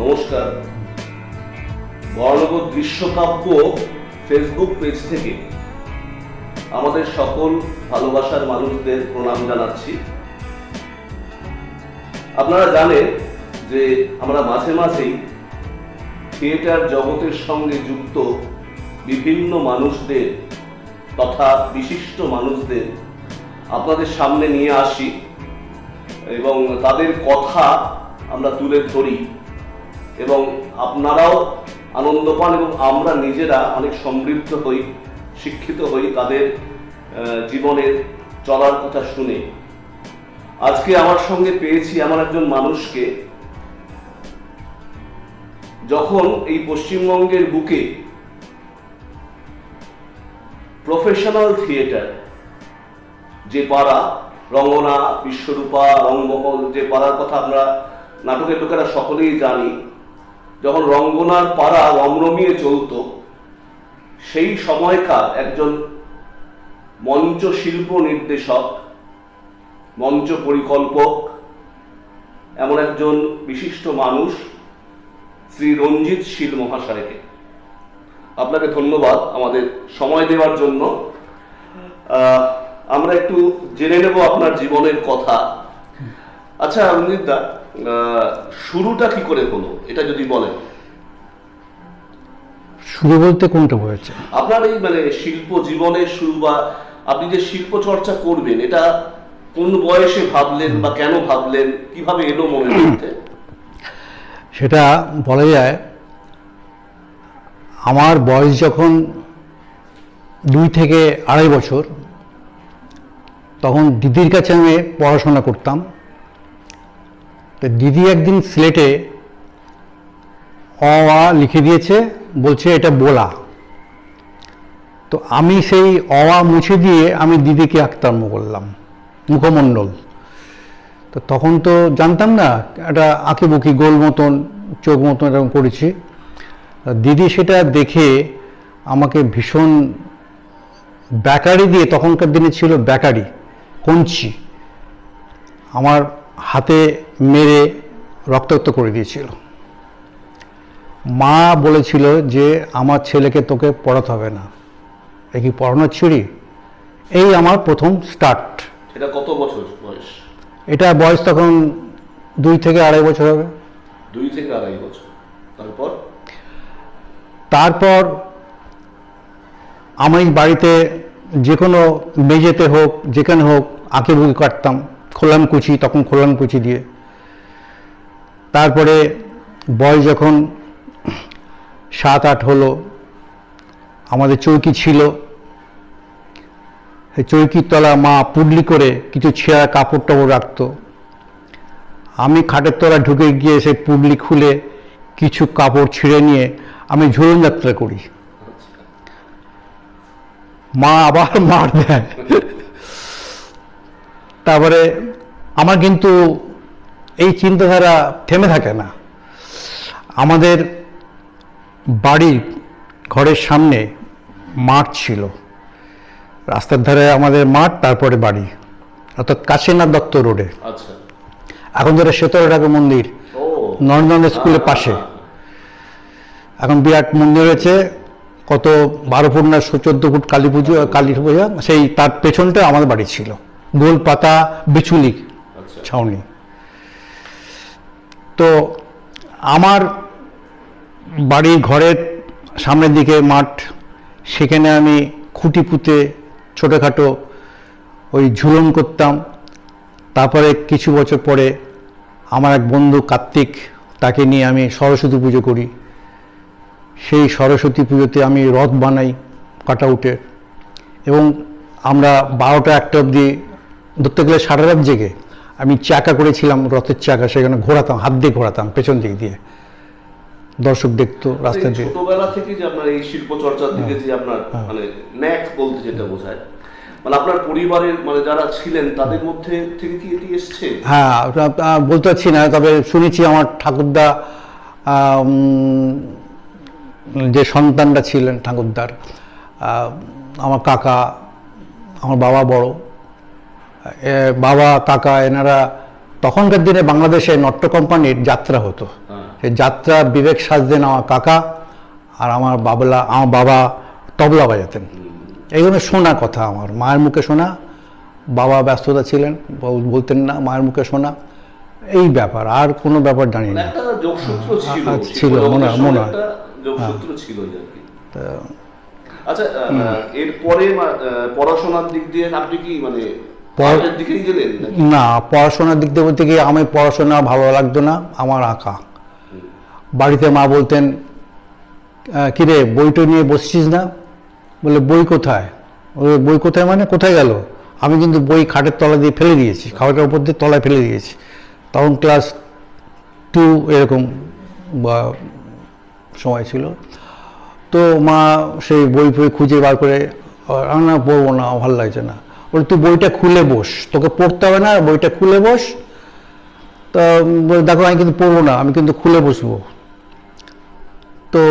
নমস্কার। বর্ণগত দৃশ্যকাব্য Facebook page থেকে আমাদের সকল ভালোবাসার মানুষদের প্রণাম জানাচ্ছি। আপনারা জানেন যে আমরা মাঝে মাঝেই থিয়েটার জগতের সঙ্গে যুক্ত বিভিন্ন মানুষদের তথা বিশিষ্ট মানুষদের আপনাদের সামনে নিয়ে আসি এবং তাদের কথা আমরা তুলে ধরি এবং আপনারাও আনন্দ পান এবং আমরা নিজেরা অনেক সমৃদ্ধ হই, শিক্ষিত হই তাদের জীবনের চলার কথা শুনে। আজকে আমার সঙ্গে পেয়েছি এমন একজন মানুষকে, যখন এই পশ্চিমবঙ্গের বুকে প্রফেশনাল থিয়েটার যে পাড়া, রঙ্গনা, বিশ্বরূপা, রঙ্গমহল, যে পাড়ার কথা আমরা নাটকের লোকেরা সকলেই জানি, যখন রঙ্গনার পাড়া রমরমিয়ে চলত, সেই সময়কার একজন মঞ্চ শিল্প নির্দেশক, মঞ্চ পরিকল্পক, এমন একজন বিশিষ্ট মানুষ শ্রী রঞ্জিত শীল মহাশয়কে আপনাকে ধন্যবাদ আমাদের সময় দেওয়ার জন্য। আমরা একটু জেনে নেব আপনার জীবনের কথা। আচ্ছা রঞ্জিত দা, শুরুটা কি করে হলো এটা যদি বলেন। শুরু বলতে কোনটা বলেছে? আপনার এই শিল্প জীবনের শুরু, বা আপনি যে শিল্প চর্চা করবেন এটা কোন বয়সে ভাবলেন বা কেন ভাবলেন, কিভাবে এলো মনের মধ্যে? সেটা বলা যায়, আমার বয়স যখন 2 থেকে 2.5 বছর, তখন দিদির কাছে আমি পড়াশোনা করতাম। তো দিদি একদিন স্লেটে অ আ লিখে দিয়েছে, বলছে এটা বলা। তো আমি সেই অ আ মুছে দিয়ে আমি দিদিকে আঁকতাম করলাম, মুখমণ্ডল। তো তখন তো জানতাম না, একটা আঁকিবুকি গোল মতন, চোখ মতন এরকম করেছি। দিদি সেটা দেখে আমাকে ভীষণ ব্যাকারি দিয়ে, তখনকার দিনে ছিল ব্যাকারি, কঞ্চি, আমার হাতে মেরে রক্তাক্ত করে দিয়েছিল। মা বলেছিল যে আমার ছেলেকে তোকে পড়াতে হবে না, এ কি পড়ানোর ছিঁড়ি। এই আমার প্রথম স্টার্ট। এটা কত বছর বয়স? এটা বয়স তখন 2 থেকে 2.5 বছর হবে। 2 থেকে 2.5 বছর। তারপর আমি বাড়িতে যে কোনো মেঝেতে হোক, যেখানে হোক, আঁকিবুকি কাটতাম, খোলাম কুচি, তখন খোলাম কুচি দিয়ে। তারপরে বয়স যখন 7-8 হলো, আমাদের চৌকি ছিল, সেই চৌকির তলা মা পুডলি করে কিছু ছেঁড়া কাপড় টাপড় রাখতো। আমি খাটের তলা ঢুকে গিয়ে সেই পুডলি খুলে কিছু কাপড় ছিঁড়ে নিয়ে আমি ঝুলন যাত্রা করি। মা আবার মার দেয়। তারপরে আমার কিন্তু এই চিন্তাধারা থেমে থাকে না। আমাদের বাড়ির ঘরের সামনে মাঠ ছিল, রাস্তার ধারে আমাদের মাঠ, তারপরে বাড়ি, অর্থাৎ কাশীনাথ দত্ত রোডে। আচ্ছা। এখন যেটা শীতলা ঠাকুর মন্দির, নরেন্দ্র স্কুলের পাশে এখন বিরাট মন্দির হয়েছে, কত 12 ফুট না 14 ফুট কালী পূজা, সেই তার পেছনটা আমাদের বাড়ি ছিল, গোল পাতা বিচুলি ছাউনি। তো আমার বাড়ির ঘরের সামনের দিকে মাঠ, সেখানে আমি খুঁটি পুঁতে ছোটোখাটো ওই ঝুলন করতাম। তারপরে কিছু বছর পরে আমার এক বন্ধু কার্তিক, তাকে নিয়ে আমি সরস্বতী পুজো করি। সেই সরস্বতী পুজোতে আমি রথ বানাই কাটআউটের, এবং আমরা 12টা-1টা অবধি, ধরতে গেলে সারা রাত জেগে আমি চাকা করেছিলাম, রথের চাকা, সেখানে ঘোরাতাম, হাত দিয়ে ঘোরাতাম পেছন দিক দিয়ে, দর্শক দেখতো রাস্তা দিয়ে। ছোটবেলা থেকে যে আপনার এই শিল্প চর্চার দিকে যে আপনার ন্যাক বলতে যেটা বোঝায়, আপনার পরিবারের যারা ছিলেন তাদের মধ্যে থেকে কি এটি এসছে? হ্যাঁ, বলতে পারছি না, তবে শুনেছি আমার ঠাকুরদা, যে সন্তানরা ছিলেন ঠাকুরদার, আমার কাকা, আমার বাবা বড়, বাবা কাকা, এনারা তখনকার দিনে বাংলাদেশে নট্য কোম্পানির যাত্রা হতো, সেই যাত্রা বিবেক সাজতেন আমার কাকা, আর আমার বাবা তবলা বাজাতেন। এইগুলো শোনা কথা, আমার মায়ের মুখে শোনা, বাবা ব্যস্ততা ছিলেন, বলতেন না, মায়ের মুখে শোনা, এই ব্যাপার, আর কোনো ব্যাপার জানি না। একটা যোগসূত্র ছিল, ছিল মনে হয় একটা যোগসূত্র ছিল আর কি। আচ্ছা, এরপরে পড়াশোনার দিক দিয়ে আপনি কি মানে আর্টের দিকেই গেলেন নাকি? না, পড়াশোনার দিক দিয়ে বলতে গিয়ে আমি পড়াশোনা ভালো লাগতো না, আমার আঁকা। বাড়িতে মা বলতেন, কিরে বইটা নিয়ে বসছিস না? বলে বই কোথায়? বই কোথায় মানে কোথায় গেল? আমি কিন্তু বই খাটের তলা দিয়ে ফেলে দিয়েছি, খাটের উপর দিয়ে তলায় ফেলে দিয়েছি। তখন ক্লাস 2 এরকম বা সময় ছিল। তো মা সেই বই খুঁজে বার করে, না পড়বো না, ভালো লাগছে না। বলে তুই বইটা খুলে বস, তোকে পড়তে হবে না, বইটা খুলে বস। তা দেখো আমি কিন্তু পড়বো না, আমি কিন্তু খুলে বসবো। তো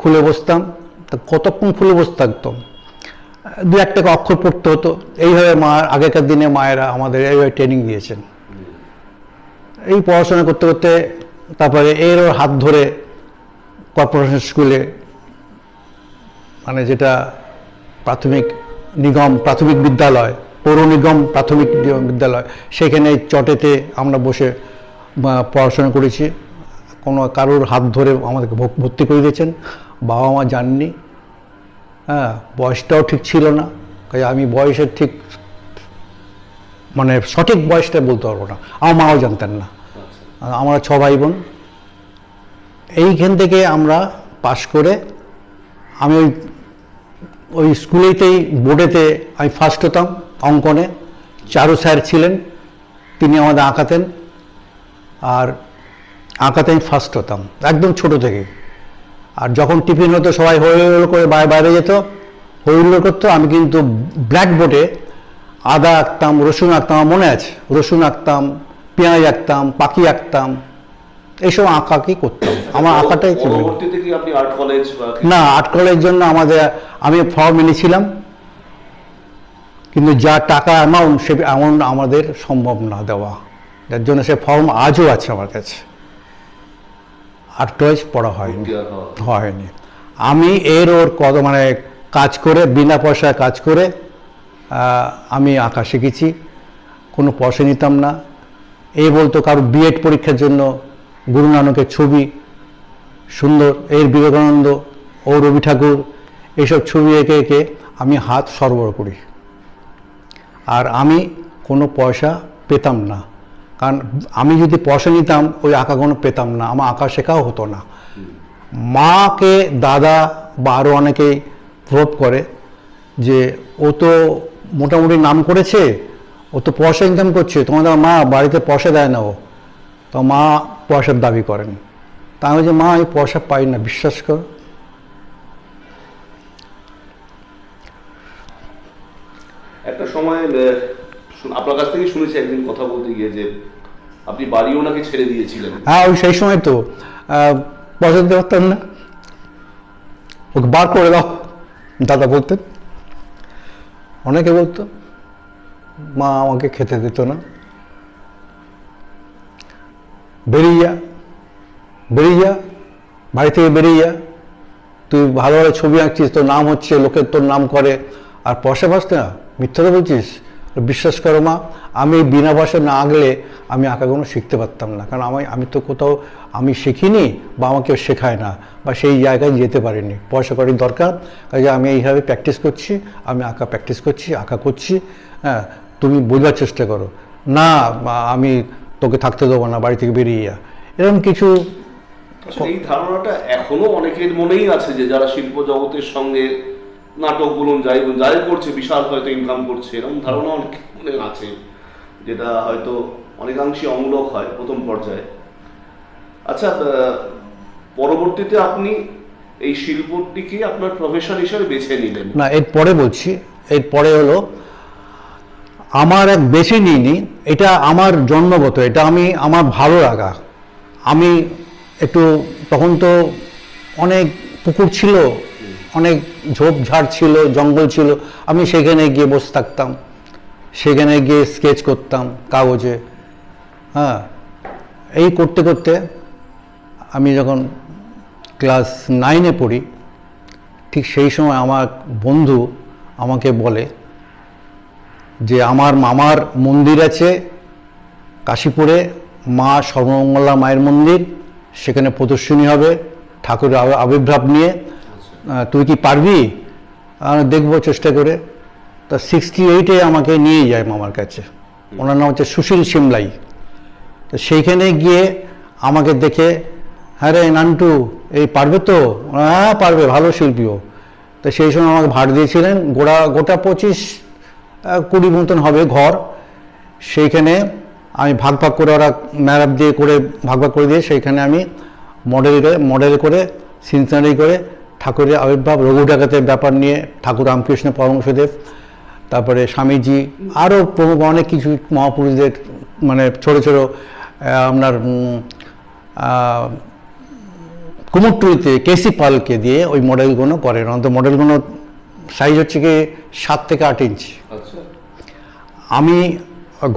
খুলে বসতাম। তা কতক্ষণ খুলে বসে থাকতাম, 2-1 অক্ষর পড়তে হতো। এইভাবে আগেকার দিনে মায়েরা আমাদের এইভাবে ট্রেনিং দিয়েছেন। এই পড়াশোনা করতে করতে তারপরে ওর হাত ধরে কর্পোরেশন স্কুলে, মানে যেটা প্রাথমিক বিদ্যালয়, পৌর নিগম প্রাথমিক বিদ্যালয়, সেখানে চটেতে আমরা বসে পড়াশোনা করেছি। কারোর হাত ধরে আমাদেরকে ভর্তি করে দিয়েছেন, বাবা মা জাননি। হ্যাঁ, বয়সটাও ঠিক ছিল না, কাজে আমি বয়সের ঠিক মানে সঠিক বয়সটা বলতে পারবো না, আমার মাও জানতেন না। আমরা 6 ভাই বোন। এইখান থেকে আমরা পাশ করে আমি ওই স্কুলেতেই বোর্ডেতে আমি ফার্স্ট হতাম অঙ্কনে। চারু স্যার ছিলেন, তিনি আমাদের আঁকাতেন, আর আঁকাতে আমি ফার্স্ট হতাম একদম ছোট থেকে। আর যখন টিফিন হতো সবাই হইহুল্লোড় করে বাইরে যেত, হইহুল্লোড় করতো, আমি কিন্তু ব্ল্যাকবোর্ডে আদা আঁকতাম, রসুন আঁকতাম, আমার মনে আছে, রসুন আঁকতাম, পেঁয়াজ আঁকতাম, পাখি আঁকতাম, এইসব আঁকাকি করতাম। আমার আঁকাটাই ছিল। পরবর্তীতে কি আপনি আর্ট কলেজ? না, আর্ট কলেজের জন্য আমি ফর্ম এনেছিলাম, কিন্তু যা টাকা অ্যামাউন্ট সে অ্যামাউন্ট আমাদের সম্ভব না দেওয়া, যার জন্য সে ফর্ম আজও আছে আমার কাছে। আর্ট কলেজ পড়া হয়নি। আমি ওর মানে কাজ করে, বিনা পয়সায় কাজ করে আমি আঁকা শিখেছি। কোনো পয়সা নিতাম না। বলতো কারো বিএড পরীক্ষার জন্য গুরু নানকের ছবি সুন্দর, বিবেকানন্দ, ও রবি ঠাকুর, এইসব ছবি এঁকে আমি হাত সরবরাহ করি। আর আমি কোনো পয়সা পেতাম না, কারণ আমি যদি পয়সা নিতাম ওই আঁকা কোনো পেতাম না, আমার আঁকা শেখাও হতো না। মাকে দাদা বা আরও অনেকেই প্রভাব করে যে ও তো মোটামুটি নাম করেছে, ও তো পয়সা ইনকাম করছে, তোমাদের মা বাড়িতে পয়সা দেয় না, ও তো মা পয়সার দাবি করেন। তা আমি যে মা আমি পয়সা পাই না, বিশ্বাস করো। একটা সময় আপনার কাছ থেকে শুনেছি একদিন কথা বলতে গিয়ে যে আপনি বাড়িও নাকি ছেড়ে দিয়েছিলেন। হ্যাঁ, ওই সেই সময় তো পয়সা দিতে পারতাম না, ওকে বার করে দাও দাদা বলতেন। অনেকে বলতো, মা আমাকে খেতে দিত না, বেরিয়ে যা বাড়ি থেকে, বেরিয়ে যা, তুই ভালো ভালো ছবি আঁকছিস, তোর নাম হচ্ছে, লোকের তোর নাম করে, আর পয়সা পাস না, মিথ্যা তো বলছিস। বিশ্বাস করো মা, আমি বিনা পয়সা না আঁকলে আমি আঁকাগুলো শিখতে পারতাম না, কারণ আমি তো কোথাও আমি শিখিনি বা আমাকে শেখায় না, বা সেই জায়গায় যেতে পারিনি। পয়সা কড়ির দরকার, কাজে আমি এইভাবে প্র্যাকটিস করছি, আমি আঁকা প্র্যাকটিস করছি, আঁকা করছি। হ্যাঁ, তুমি বোঝার চেষ্টা করো না, আমি তোকে থাকতে দেবো না, বাড়ি থেকে বেরিয়ে যা, এরকম কিছু। এই ধারণাটা এখনো অনেকের মনেই আছে, যে যারা শিল্প জগতের সঙ্গে নাটক বলুন যাই করছে, বিশাল হয়তো ইনকাম করছে, এরকম ধারণা অনেক মনে আছে, যেটা হয়তো অনেকাংশে অমূলক হয় প্রথম পর্যায়ে। আচ্ছা, পরবর্তীতে আপনি এই শিল্পটিকে আপনার প্রফেশন হিসেবে বেছে নিলেন? না, এরপরে বলছি, এরপরে হলো আমার বেছে নিইনি, এটা আমার জন্মগত, এটা আমার ভালো লাগা। আমি একটু তখন তো অনেক পুকুর ছিল, অনেক ঝোপঝাড় ছিল, জঙ্গল ছিল, আমি সেখানে গিয়ে বসে থাকতাম, সেখানে গিয়ে স্কেচ করতাম কাগজে। হ্যাঁ, এই করতে করতে আমি যখন ক্লাস 9-এ পড়ি, ঠিক সেই সময় আমার বন্ধু আমাকে বলে যে আমার মামার মন্দির আছে কাশীপুরে, মা সর্বমঙ্গলা মায়ের মন্দির, সেখানে প্রদর্শনী হবে ঠাকুরের আবির্ভাব নিয়ে, তুই কি পারবি? দেখবো চেষ্টা করে। তা 68-এ আমাকে নিয়ে যায় মামার কাছে, ওনার নাম হচ্ছে সুশীল সিমলাই। তো সেইখানে গিয়ে আমাকে দেখে, হ্যাঁ রে নান্টু, এই পারবে তো? হ্যাঁ পারবে, ভালো শিল্পীও। তো সেই সময় আমাকে ভাড় দিয়েছিলেন গোটা 25-20 মতন হবে ঘর। সেইখানে আমি ভাগ করে, ওরা ম্যারাপ দিয়ে করে ভাগ করে দিয়ে সেইখানে আমি মডেল করে সিনসারি করে ঠাকুরের আবির্ভাব, রঘু ডাকাতের ব্যাপার নিয়ে, ঠাকুর রামকৃষ্ণ পরমহংসদেব, তারপরে স্বামীজি, আরও প্রমুখ অনেক কিছু মহাপুরুষদের, মানে ছোটো ছোটো আপনার কুমোরটুলিতে কেসি পালকে দিয়ে ওই মডেলগুলো করেন। অন্তত মডেলগুলো সাইজ হচ্ছে কি 7 থেকে 8 ইঞ্চি। আমি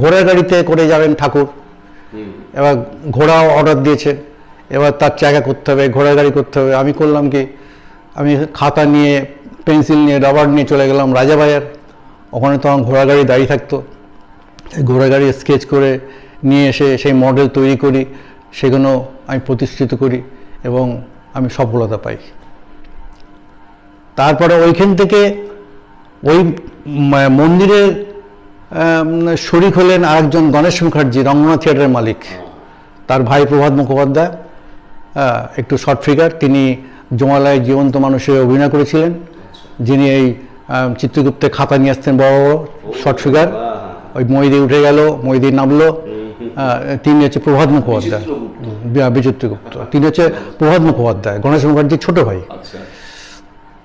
ঘোড়ার গাড়িতে করে যাবেন ঠাকুর, এবার ঘোড়াও অর্ডার দিয়েছে, এবার তার জায়গা করতে হবে, ঘোড়ার গাড়ি করতে হবে। আমি করলাম কি, আমি খাতা নিয়ে, পেন্সিল নিয়ে, রাবার নিয়ে চলে গেলাম রাজাবাজার। ওখানে তখন ঘোড়া গাড়ি দাঁড়িয়ে থাকতো, ঘোড়া গাড়ি স্কেচ করে নিয়ে এসে সেই মডেল তৈরি করি, সেগুলো আমি প্রতিষ্ঠিত করি এবং আমি সফলতা পাই। তারপরে ওইখান থেকে ওই মন্দিরের শরিক হলেন আরেকজন গণেশ মুখার্জি, রঙ্গনাথ থিয়েটারের মালিক, তার ভাই প্রভাত মুখোপাধ্যায়, একটু শর্ট ফিগার, তিনি জমালয় জীবন্ত মানুষে অভিনয় করেছিলেন, যিনি এই চিত্রগুপ্তে খাতা নিয়ে আসতেন, বড় বড় শর্ট ফিগার। ওই মহিদি উঠে গেল, মহিদি নামলো, তিনি হচ্ছে প্রভাত মুখোপাধ্যায়, বিচিত্রগুপ্ত, তিনি হচ্ছে প্রভাত মুখোপাধ্যায়, গণেশ মুখার্জির ছোট ভাই।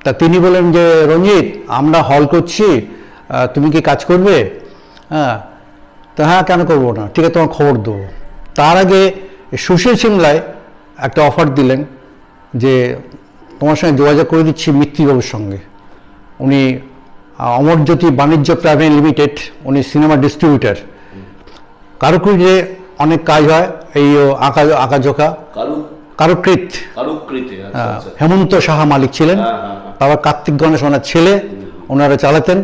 তা তিনি বলেন যে রঞ্জিত, আমরা হল করছি, তুমি কি কাজ করবে? তা হ্যাঁ, কেন করবো না, ঠিক আছে তোমার খবর দেবো। তার আগে সুশীল সিমলায় একটা অফার দিলেন যে তোমার সঙ্গে যোগাযোগ করে দিচ্ছি মিত্তিবাবুর সঙ্গে, উনি অমরজ্যোতি বাণিজ্য প্রাইভেট লিমিটেড, উনি সিনেমা ডিস্ট্রিবিউটার, কারুকৃতে অনেক কাজ হয়, এই আঁকাঝোঁকা কারুকৃত, হেমন্ত সাহা মালিক ছিলেন, তারপর কার্তিক গণেশ ওনার ছেলে, ওনারা চালাতেন।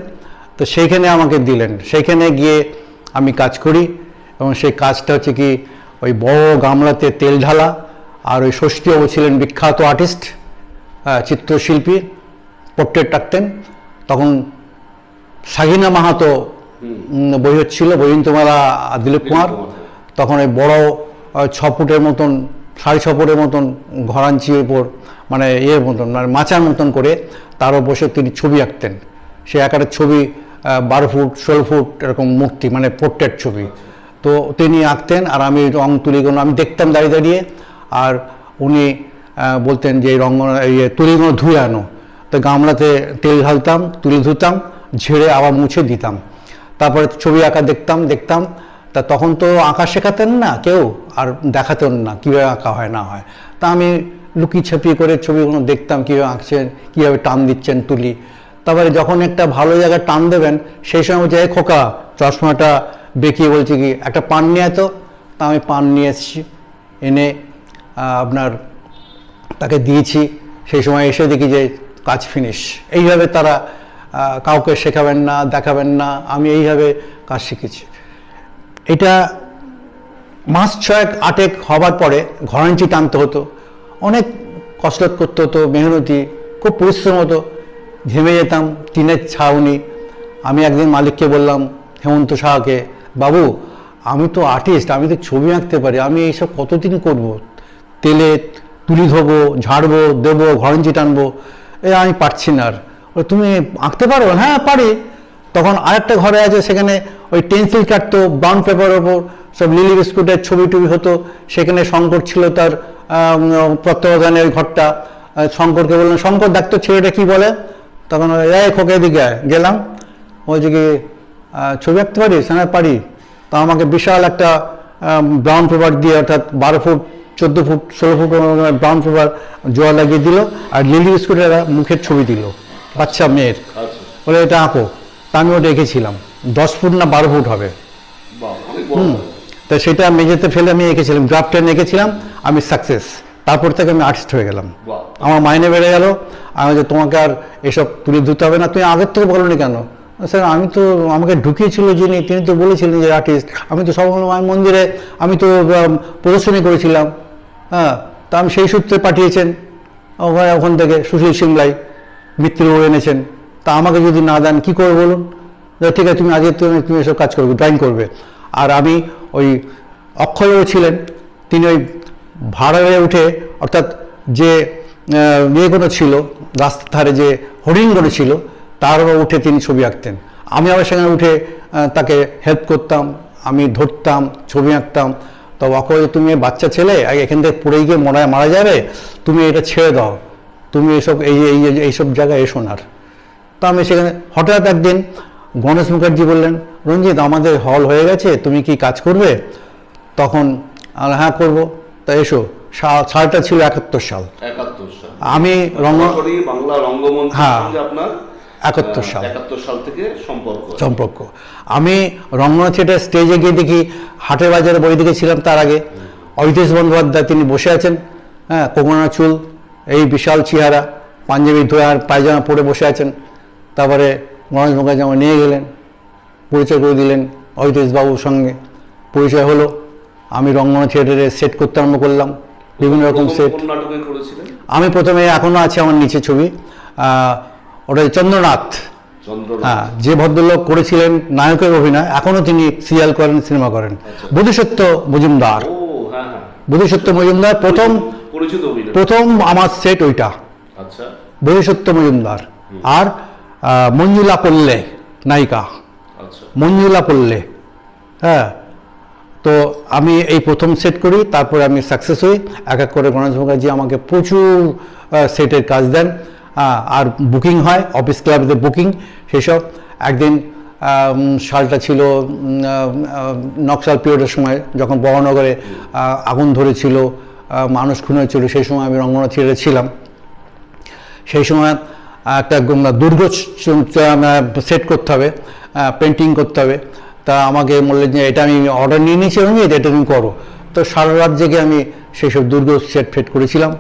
তো সেইখানে আমাকে দিলেন, সেইখানে গিয়ে আমি কাজ করি এবং সেই কাজটা হচ্ছে কি ওই বড় গামলাতে তেল ঢালা। আর ওই ষষ্ঠীবাবু ছিলেন বিখ্যাত আর্টিস্ট, চিত্রশিল্পী, পোর্ট্রেট আঁকতেন। তখন সাগিনা মাহাতো বই হচ্ছিল, বৈজয়ন্তমালা দিলীপ কুমার, তখন ওই বড় 6 ফুটের মতন, 6.5 ফুটের মতন ঘরাঞ্চির উপর, মানে ইয়ের মতন, মানে মাচার মতন করে তারও বসে তিনি ছবি আঁকতেন। সে একটা ছবি 12 ফুট 16 ফুট এরকম মূর্তি, মানে পোর্ট্রেট ছবি। তো তিনি আঁকতেন আর আমি রং তুলিগুলো আমি দেখতাম দাঁড়িয়ে দাঁড়িয়ে, আর উনি বলতেন যে এই তুলিগুলো ধুয়ে আনো। তো গামলাতে তেল ঢালতাম, তুলি ধুতাম, ঝেড়ে আবার মুছে দিতাম। তারপরে ছবি আঁকা দেখতাম। তা তখন তো আঁকা শেখাতেন না কেউ, আর দেখাতেন না কীভাবে আঁকা হয় না হয়। তা আমি লুকিয়ে ছাপিয়ে করে ছবিগুলো দেখতাম, কীভাবে আঁকছেন, কীভাবে টান দিচ্ছেন তুলি। তারপরে যখন একটা ভালো জায়গায় টান দেবেন, সেই সময় বলছে, খোকা চশমাটা বেঁকিয়ে বলছে কি একটা পান নিয়ে তো। তা আমি পান নিয়ে এসেছি, এনে আপনার তাকে দিয়েছি। সেই সময় এসে দেখি যে কাজ ফিনিশ। এইভাবে তারা কাউকে শেখাবেন না, দেখাবেন না, আমি এইভাবে কাজ শিখেছি। এটা মাস 6-8 হবার পরে ঘরাঞ্চি টানতে হতো, অনেক কসরত করতে হতো, মেহনতি, খুব পরিশ্রম হতো, ঘেমে যেতাম, টিনের ছাউনি। আমি একদিন মালিককে বললাম, হেমন্ত সাহাকে, বাবু আমি তো আর্টিস্ট, আমি তো ছবি আঁকতে পারি, আমি এইসব কতদিন করব, তেলে তুলি ধোবো, ঝাড়বো, দেবো, ঘরাঞ্চি টানবো, আমি পারছি না আর। তুমি আঁকতে পারো? হ্যাঁ পারি। তখন আরেকটা ঘরে আছে, সেখানে ওই পেন্সিল কাটতো, ব্রাউন পেপারের ওপর সব লিলি বিস্কুটের ছবি টবি হতো। সেখানে শঙ্কর ছিল তার তত্ত্বাবধানের ঘরটা। শঙ্করকে বললাম, শঙ্কর ডাক্তার ছেলেটা কি বলে? তখন খোকে দিকে গেলাম, বলছে কি ছবি আঁকতে পারিস? হ্যাঁ পারি। তা আমাকে বিশাল একটা ব্রাউন পেপার দিয়ে, অর্থাৎ 12 foot 14 foot 16 foot brown paper জোয়া লাগিয়ে দিল, আর লিলি বিস্কুটের মুখের ছবি দিল, বাচ্চা মেয়ের, বলে এটা আঁকো। তা আমি ওটা এঁকেছিলাম, 10 ফুট না 12 ফুট হবে। তা সেটা মেঝেতে ফেলে আমি এঁকেছিলাম, গ্রাফ টেন এঁকেছিলাম, আমি সাকসেস। তারপর থেকে আমি আর্টিস্ট হয়ে গেলাম। বাহ। আমার মাইনে বেড়ে গেল। আমি যে তোমাকে আর এসব তুলে ধরতে হবে না, তুমি আগের থেকে বলোনি কেন? স্যার আমি তো, আমাকে ঢুকিয়েছিল যিনি, তিনি তো বলেছিলেন যে আর্টিস্ট। আমি তো সর্বমঙ্গল মায়ের মন্দিরে আমি তো প্রদর্শনী করেছিলাম, হ্যাঁ, তা আমি সেই সূত্রে পাঠিয়েছেন ওখান থেকে সুশীল সিংলাই মিত্রও এনেছেন। তা আমাকে যদি না দেন কী করে বলুন? ঠিক আছে, তুমি আজকে তুমি এসব কাজ করবে, ড্রয়িং করবে। আর আমি ওই অক্ষয়ও ছিলেন, তিনি ওই ভাড়ায় উঠে, অর্থাৎ যে ইয়েগুলো ছিল রাস্তার ধারে যে হরিণগুলো ছিল তারও উঠে তিনি ছবি আঁকতেন। আমি আবার সেখানে উঠে তাকে হেল্প করতাম, আমি ধরতাম, ছবি আঁকতাম। তো অক্ষয়, তুমি বাচ্চা ছেলে, এখান থেকে পড়ে গিয়ে মারা যাবে, তুমি এটা ছেড়ে দাও, তুমি এসব এইসব জায়গায় এসো না। তা আমি সেখানে হঠাৎ একদিন গণেশ মুখার্জি বললেন, রঞ্জিত আমাদের হল হয়ে গেছে, তুমি কি কাজ করবে? তখন হ্যাঁ করবো, তা এসো। সালটা ছিল 71 সাল। 71 সাল। আমি বাংলা রঙ্গমঞ্চের সঙ্গে আপনার 71 সাল থেকে সম্পর্ক। আমি রঙ্গনাথ থিয়েটার স্টেজে গিয়ে দেখি, হাটের বাজারে বই দেখেছিলাম, তার আগে অহিতেশ বন্দ্যোপাধ্যায় তিনি বসে আছেন, হ্যাঁ, কোকোনা চুল, এই বিশাল চেহারা, পাঞ্জাবি ধোয়া আর পায়জামা পরে বসে আছেন। তারপরে গণেশ মুখার্জি আমার নিয়ে গেলেন, পরিচয় করে দিলেন অহিতেশ বাবুর সঙ্গে। পরিচয় হলো, আমি রঙ্গনা থিয়েটারে সেট করতে আরম্ভ করলাম, বিভিন্ন রকম সেট। আমি প্রথমে, এখনো আছে আমার নিচে ছবি, ওটা চন্দ্রনাথ, হ্যাঁ, যে ভদ্রলোক করেছিলেন নায়কের অভিনয়, এখনো তিনি সিরিয়াল করেন, সিনেমা করেন, বোধিসত্ত্ব মজুমদার। বোধিসত্ত্ব মজুমদার প্রথম আমার সেট ওইটা, বোধিসত্ত্ব মজুমদার। আর মঞ্জুলা পল্লে নায়িকা, মঞ্জুলা পল্লে, হ্যাঁ। তো আমি এই প্রথম সেট করি, তারপরে আমি সাকসেস হই। এক এক করে গণেশ মুখার্জি আমাকে প্রচুর সেটের কাজ দেন, আর বুকিং হয়, অফিস ক্লাবেতে বুকিং। সেসব একদিন সালটা ছিল নকশাল পিরিয়ডের সময়, যখন বহনগরে আগুন ধরেছিল, মানুষ খুন হয়েছিল, সেই সময় আমি রঙ্গনাথ থিয়েটারে ছিলাম। সেই সময় একটা দুর্গ সেট করতে হবে, পেন্টিং করতে হবে। তা আমাকে বললেন যে এটা আমি অর্ডার নিয়ে নিয়েছি, এটা তুমি করো। তো সারা রাত জেগে আমি সেই সব দুর্গ সেট ফেট করেছিলাম।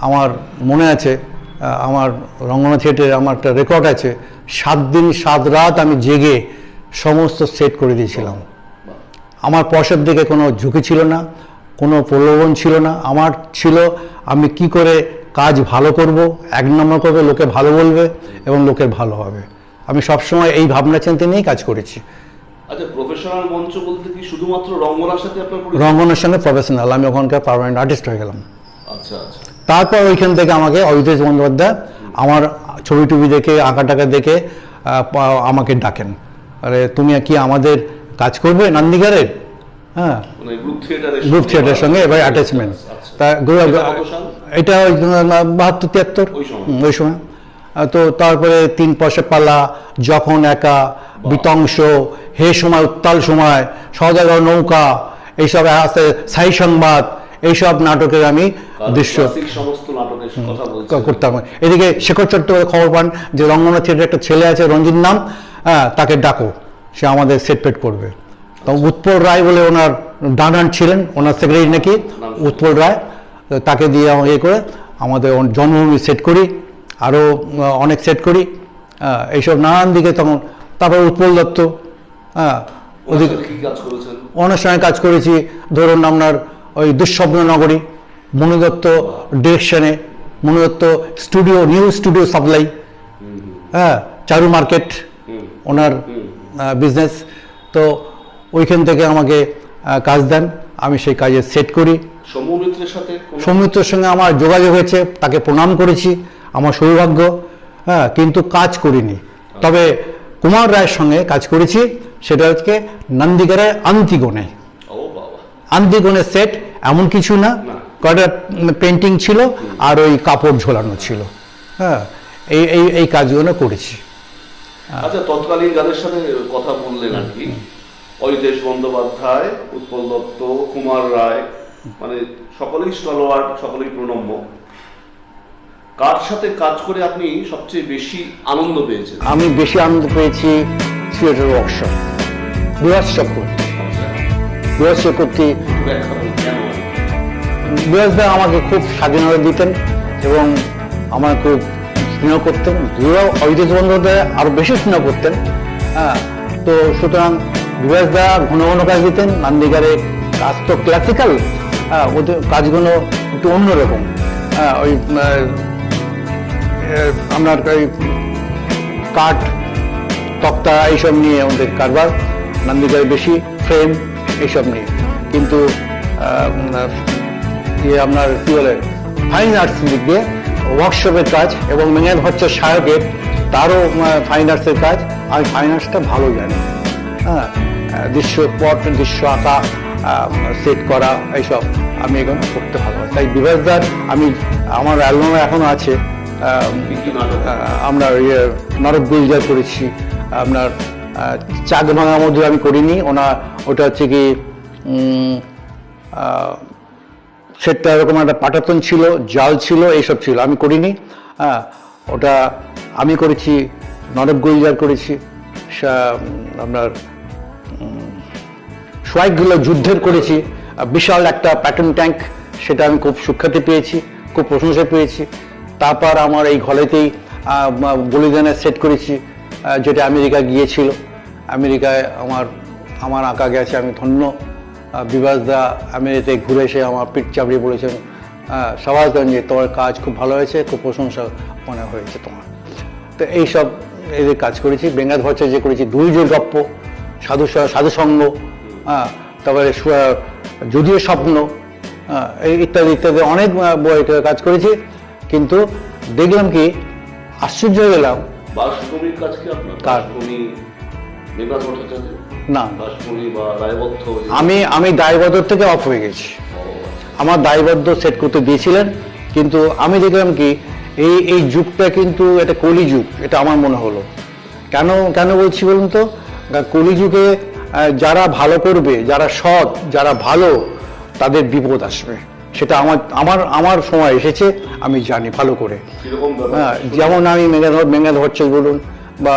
আমার মনে আছে, আমার রঙ্গনা থিয়েটারে আমার একটা রেকর্ড আছে, 7 দিন 7 রাত আমি জেগে সমস্ত সেট করে দিয়েছিলাম। আমার পয়সার দিকে কোনো ঝুঁকি ছিল না, কোনো প্রলোভন ছিল না। আমার ছিল আমি কি করে কাজ ভালো করব, 1 নম্বর করবে, লোকে ভালো বলবে এবং লোকের ভালো হবে। আমি সবসময় এই ভাবনা চিন্তা নিয়েই কাজ করেছি। আচ্ছা, প্রফেশনাল মঞ্চ বলতে কি শুধুমাত্র রঙ্গনার সাথে আপনার পরিচয়? রঙ্গনার সঙ্গে প্রফেশনাল, আমি ওখানকার পার্মানেন্ট আর্টিস্ট হয়ে গেলাম। আচ্ছা আচ্ছা। তারপর ওইখান থেকে আমাকে অহিতেশ বন্দ্যোপাধ্যায় আমার ছবি টবি দেখে, আঁকা টাকা দেখে আমাকে ডাকেন, আরে তুমি কি আমাদের কাজ করবে নান্দিগারের? হ্যাঁ, গ্রুপ থিয়েটারের সঙ্গে এবার অ্যাটাচমেন্ট। তা এটা 72-73 ওই সময়। তো তারপরে 3 পয়সা পালা, যখন একা, বিতংশ, হে সময়, উত্তাল সময়, সওদাগর নৌকা, এইসব আছে, সাই সংবাদ, এইসব নাটকের আমি দৃশ্য করতাম। এদিকে শেখর চট্টোপাধ্যায় খবর পান যে রঙ্গনা থিয়েটারে একটা ছেলে আছে রঞ্জিত নাম, হ্যাঁ, তাকে ডাকো, সে আমাদের সেট পেট করবে। তো উৎপল রায় বলে ওনার ডানান ছিলেন, ওনার সেক্রেটারি নাকি উৎপল রায়, তাকে দিয়ে ইয়ে করে আমাদের জন্মভূমি সেট করি, আরও অনেক সেট করি, এইসব নানান দিকে। তখন তারপর উৎপল দত্ত, হ্যাঁ, ওদিকে অনেক সময় কাজ করেছি। ধরুন আপনার ওই দুঃস্বপ্ন নগরী, মনু দত্ত ডিরেকশনে, Manu Dutta studio, new studio supply, হ্যাঁ, চারু মার্কেট ওনার বিজনেস। তো ওইখান থেকে আমাকে কাজ দেন, আমি সেই কাজে সেট করি। সৌমিত্রের সঙ্গে আমার যোগাযোগ হয়েছে, তাকে প্রণাম করেছি, আমার সৌভাগ্য, হ্যাঁ, কিন্তু কাজ করিনি। তবে কুমার রায়ের সঙ্গে কাজ করেছি, সেটা হচ্ছে নন্দীগড়ের আন্তিগণে। আন্তিগণের সেট এমন কিছু না, কয়েকটা পেন্টিং ছিল আর ওই কাপড় ঝোলানো ছিল, হ্যাঁ, এই কাজগুলো করেছি। আচ্ছা, তৎকালীন যাদের সাথে কথা বললেন আর কি, অহিতেশ বন্দ্যোপাধ্যায়, উৎপল দত্ত, কুমার রায়, মানে সকলেই স্টলওয়ার্ড, সকলেই প্রণম্য। কার সাথে কাজ করে আপনি সবচেয়ে বেশি আনন্দ পেয়েছেন? আমি বেশি আনন্দ পেয়েছি থিয়েটার ওয়ার্কশপ, বিভাস চক্রবর্তী। বিরাজদা আমাকে খুব স্বাধীনতা দিতেন এবং আমার খুব স্নেহ করতেন। অজিতেশ বন্দ্যোপাধ্যায় আরো বেশি স্নেহ করতেন। হ্যাঁ, তো সুতরাং বিরাজদা ঘন ঘন কাজ দিতেন। নান্দিগারে কাজ তো ক্লাসিক্যাল, ওদের কাজগুলো একটু অন্যরকম। ওই আপনার ওই কাঠ, তক্তা এইসব নিয়ে আমাদের কারবার, নান্দিগারে বেশি ফ্রেম এইসব নিয়ে। কিন্তু আপনার কি বলে ফাইন আর্টস দিক দিয়ে ওয়ার্কশপের কাজ এবং মেঘনাদ ভট্টাচার্য সায়কের তারও ফাইন আর্টসের কাজ। আমি ফাইন আর্টসটা ভালো জানি। হ্যাঁ, দৃশ্য আঁকা, সেট করা, এইসব আমি এগুলো করতে ভালোবাসি। তাই বিভাসদার আমি আমার অ্যালবামে এখনো আছে। আমরা নরক গুলজার করেছি, আপনার চাক ভাঙা মধ্যে আমি করিনি। ওটা হচ্ছে কি সেটটা এরকম একটা পাটাতন ছিল, জাল ছিল, এইসব ছিল, আমি করিনি। হ্যাঁ, ওটা আমি করেছি। নরক গুলজার করেছি, আপনার সোয়াইকগুলো যুদ্ধের করেছি, বিশাল একটা প্যাটার্ন ট্যাঙ্ক, সেটা আমি খুব সুখ্যাতি পেয়েছি, খুব প্রশংসা পেয়েছি। তারপর আমার এই ঘরেতেই বলিদানের সেট করেছি, যেটা আমেরিকা গিয়েছিল। আমেরিকায় আমার আঁকা গেছে, আমি ধন্য। বিভাসদা আমেরিকাতে ঘুরে এসে আমার পিঠ চাপড়িয়ে বলেছেন, সবাইগঞ্জে তোমার কাজ খুব ভালো হয়েছে, খুব প্রশংসা মনে হয়েছে তোমার। তো এইসব এদের কাজ করেছি। মেঘনাদ ভট্টাচার্য করেছি দুর্যোগ গপ্প, সাধুসঙ্গ, তারপরে যদিও স্বপ্ন, ইত্যাদি ইত্যাদি অনেক বই কাজ করেছি। কিন্তু দেখলাম কি আশ্চর্য হয়ে গেলাম। বাসভূমির কাজ কি আপনার? বাসভূমি মেঘনাদ ভট্টাচার্য না, বাসভূমি বা দায়বদ্ধ, আমি দায়বদ্ধ থেকে অফ হয়ে গেছি। আমার দায়বদ্ধ সেট করতে দিয়েছিলেন, কিন্তু আমি দেখলাম কি এই যুগটা কিন্তু একটা কলি যুগ, এটা আমার মনে হলো। কেন বলছি বলুন তো? কলি যুগে যারা ভালো করবে, যারা সৎ, যারা ভালো, তাদের বিপদ আসবে। সেটা আমার সময় এসেছে, আমি জানি ভালো করে। হ্যাঁ, যেমন আমি মেঘনাদ ভট্টাচার্য বলুন বা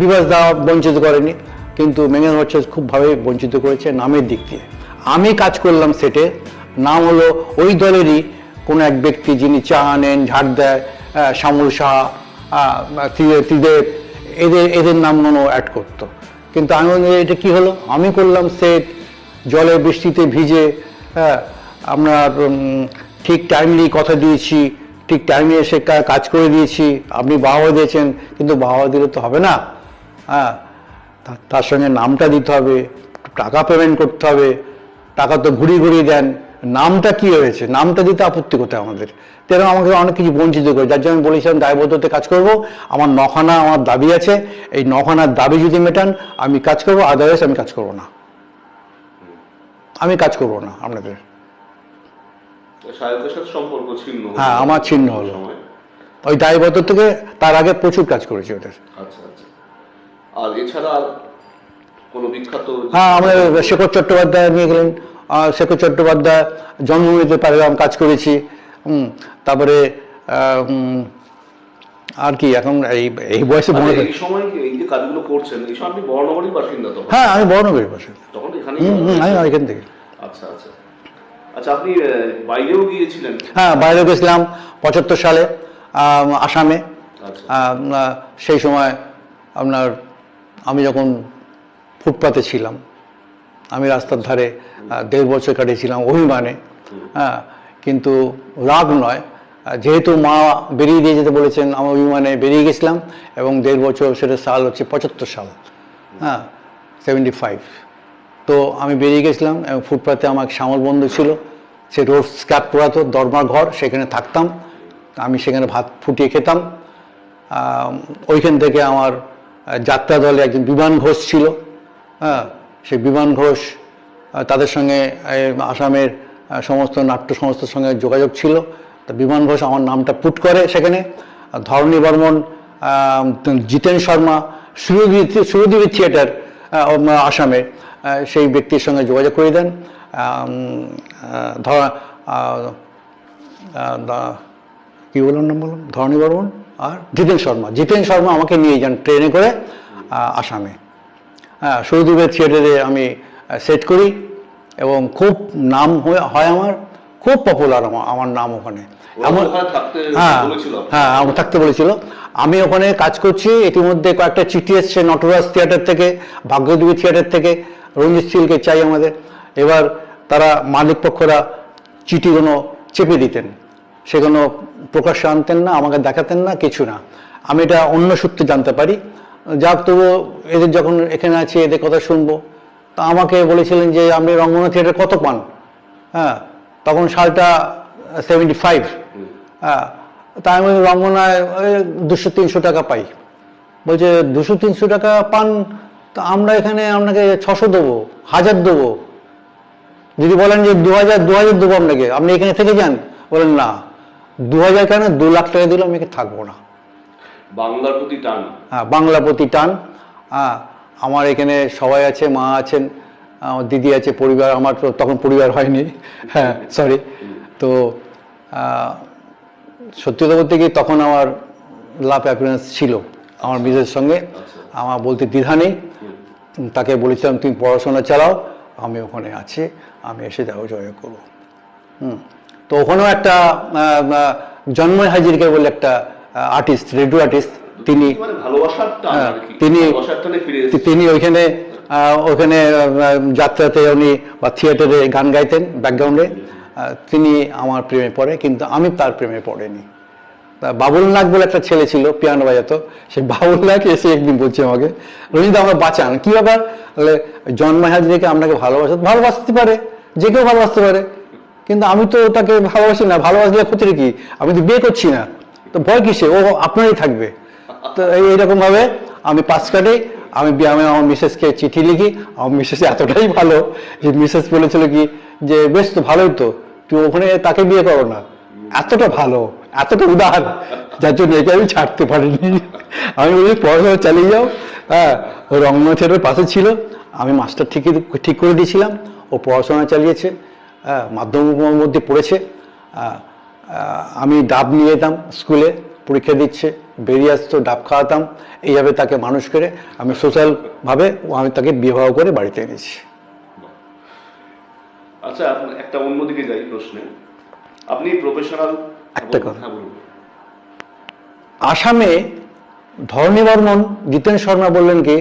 বিভাসদা বঞ্চিত করেনি, কিন্তু মেঘনাদ ভট্টাচার্য খুবভাবে বঞ্চিত করেছে নামের দিক দিয়ে। আমি কাজ করলাম সেটে, নাম হলো ওই দলেরই কোনো এক ব্যক্তি যিনি চা আনেন, ঝাড় দেয়, শ্যামল সাহা, ত্রিদেব, এদের নামগুলো অ্যাড করতো। কিন্তু আমি এটা কি হলো, আমি করলাম সেট জলে বৃষ্টিতে ভিজে। হ্যাঁ, আমরা ঠিক টাইমলি কথা দিয়েছি, ঠিক টাইমে এসে কাজ করে দিয়েছি, আপনি বাহবা দিয়েছেন, কিন্তু বাহবা দিলে তো হবে না। হ্যাঁ, তার সঙ্গে নামটা দিতে হবে, টাকা পেমেন্ট করতে হবে, টাকা তো ঘুরিয়ে দেন, নামটা কি হয়েছে, নামটা দিতে আপত্তি কোথায় আমাদের? তেরো আমাকে অনেক কিছু বঞ্চিত করে, যার জন্য আমি বলেছিলাম দায়বদ্ধতে কাজ করব। আমার 9খানা আমার দাবি আছে, এই 9খানার দাবি যদি মেটান আমি কাজ করবো, আদারওয়াইজ আমি কাজ করবো না, আপনাদের। হ্যাঁ, আমার ছিন্ন হলো ওই দায়বদ্ধ থেকে। তার আগে প্রচুর কাজ করেছি ওদের। আচ্ছা আচ্ছা। আর এছাড়া কোনো বিখ্যাত? হ্যাঁ, আমাদের শেখর চট্টোপাধ্যায় নিয়ে গেলেন। শেখর চট্টোপাধ্যায় জন্মভূমিতে পারিবারিক কাজ করেছি। তারপরে আর কি এখন এই বয়সে এই সময় এই যে কাজগুলো করছেন, এই সময় আপনি বর্ণগরীর বাসিন্দা তো? হ্যাঁ, আমি বর্ণগরীর বাসিন্দা। তখন এখানে আমি এখান থেকে। আচ্ছা আচ্ছা আচ্ছা। আপনি বাইরেও গিয়েছিলেন? হ্যাঁ, বাইরে গেছিলাম 75 সালে আসামে। সেই সময় আমি যখন ফুটপাতে ছিলাম, আমি রাস্তার ধারে 1.5 বছর কাটিয়েছিলাম অভিমানে। হ্যাঁ, কিন্তু রাগ নয়, যেহেতু মা বেরিয়ে দিয়ে যেতে বলেছেন, আমি অভিমানে বেরিয়ে গেছিলাম। এবং 1.5 বছর, সেটা সাল হচ্ছে 75 সাল। হ্যাঁ, 75। তো আমি বেরিয়ে গেছিলাম এবং ফুটপাতে আমার শ্যামল বন্ধু ছিল, সে রোড স্ক্র্যাপ করাতো, দরমার ঘর, সেখানে থাকতাম। আমি সেখানে ভাত ফুটিয়ে খেতাম। ওইখান থেকে আমার যাত্রা দলে একজন বিমান ঘোষ ছিল। হ্যাঁ, সেই বিমান ঘোষ, তাদের সঙ্গে আসামের সমস্ত নাট্য সংস্থার সঙ্গে যোগাযোগ ছিল। তা বিমান ঘোষ আমার নামটা পুট করে সেখানে। ধরণী বর্মন, জিতেন শর্মা, সুরদ্বীপ থিয়েটার আসামে, সেই ব্যক্তির সঙ্গে যোগাযোগ করে দেন। কি বললাম নাম বললাম, ধরণী বর্মন আর জিতেন শর্মা আমাকে নিয়ে যান ট্রেনে করে আসামে। হ্যাঁ, সুরদ্বীপের থিয়েটারে আমি সেট করি এবং খুব নাম হয় আমার। খুব পপুলার আমার নাম ওখানে। ওরা ওখানে থাকতে হ্যাঁ বলেছিল আপনাকে? হ্যাঁ, আমার থাকতে বলেছিল। আমি ওখানে কাজ করছি, ইতিমধ্যে কয়েকটা চিঠি এসছে নটরাজ থিয়েটার থেকে, ভাগ্যদেবী থিয়েটার থেকে, রঞ্জিত সিলকে চাই আমাদের। এবার তারা মালিক পক্ষরা চিঠিগুলো চেপে দিতেন, সেগুলো প্রকাশ্যে আনতেন না, আমাকে দেখাতেন না, কিছু না। আমি এটা অন্য সূত্রে জানতে পারি। যাক, তবু এদের যখন এখানে আছি এদের কথা শুনবো। তা আমাকে বলেছিলেন যে আপনি রঙ্গনা থিয়েটার কত পান? হ্যাঁ, তখন সালটা 75। হ্যাঁ, তা আমি রঙ্গনায় 200-300 টাকা পাই। বলছে 200-300 টাকা পান, তা আমরা এখানে আপনাকে 600 দেবো, 1000 দেবো। যদি বলেন যে 2000 দেবো আপনাকে, আপনি এখানে থেকে যান, বলেন না, 2000 কেন, 2 লাখ টাকা দিলে আমি এখানে থাকবো না। বাংলার প্রতি টান। হ্যাঁ, বাংলা প্রতি টান। হ্যাঁ, আমার এখানে সবাই আছে, মা আছেন, আমার দিদি আছে, পরিবার, আমার তো তখন পরিবার হয়নি। হ্যাঁ, সরি। তো সত্যি কথা বলতে কি, তখন আমার লাভ অ্যাপিয়ারেন্স ছিল আমার মিসের সঙ্গে। আমার বলতে দ্বিধা নেই। তাকে বলেছিলাম তুমি পড়াশোনা চালাও, আমি ওখানে আছি, আমি এসে যাও জয় করবো। তো ওখানেও একটা জন্ময় হাজিরকে বলে একটা আর্টিস্ট, রেডিও আর্টিস্ট, তিনি মানে ভালোবাসার টান আর কি, তিনি ভালোবাসার টানে ফিরে এসেছে। তিনি ওইখানে যাত্রাতে উনি বা থিয়েটারে গান গাইতেন ব্যাকগ্রাউন্ডে। তিনি আমার প্রেমে পড়ে, কিন্তু আমি তার প্রেমে পড়েনি। বাবুল নাগ বলে একটা ছেলে ছিল, পিয়ানো বাজাতো। সেই বাবুল নাগ এসে একদিন বলছে আমাকে, রঞ্জিত আমরা বাঁচান, কি ব্যাপার? বলে জন্ময় হাজরিকে আপনাকে ভালোবাসতে পারে, যে কেউ ভালোবাসতে পারে, কিন্তু আমি তো তাকে ভালোবাসি না। ভালোবাসলে ক্ষতির কি? আমি তো বিয়ে করছি না, তো ভয় কিসে? ও আপনারই থাকবে। তো এইরকম ভাবে আমি পাস কাটি। আমি আমার মিসেসকে চিঠি লিখি। আমার মিসেস এতটাই ভালো যে মিসেস বলেছিল কি যে বেশ তো ভালোই তো, তুই ওখানে তাকে বিয়ে করো না। এতটা ভালো, এতটা উদার, যার জন্য একে আমি ছাড়তে পারিনি। আমি বলি পড়াশোনা চালিয়ে যাও। হ্যাঁ, ও রঙ্গনা থিয়েটারের পাশে ছিল, আমি মাস্টার ঠিক করে দিয়েছিলাম, ও পড়াশোনা চালিয়েছে। হ্যাঁ, মাধ্যমিকের মধ্যে পড়েছে। আমি ডাব নিয়ে যেতাম স্কুলে, পরীক্ষা দিচ্ছে, বেরিয়ে আসতো, ডাব খাওয়াতাম। এইভাবে তাকে মানুষ করে আমি সোশ্যালভাবে আমি তাকে বিবাহ করে বাড়িতে এনেছি। আচ্ছা, একটা অন্যদিকে যাই প্রশ্নে। আপনি প্রফেশনাল একটা কথা, আসামে ধরণী বর্মন, জিতেন শর্মা বললেন কি,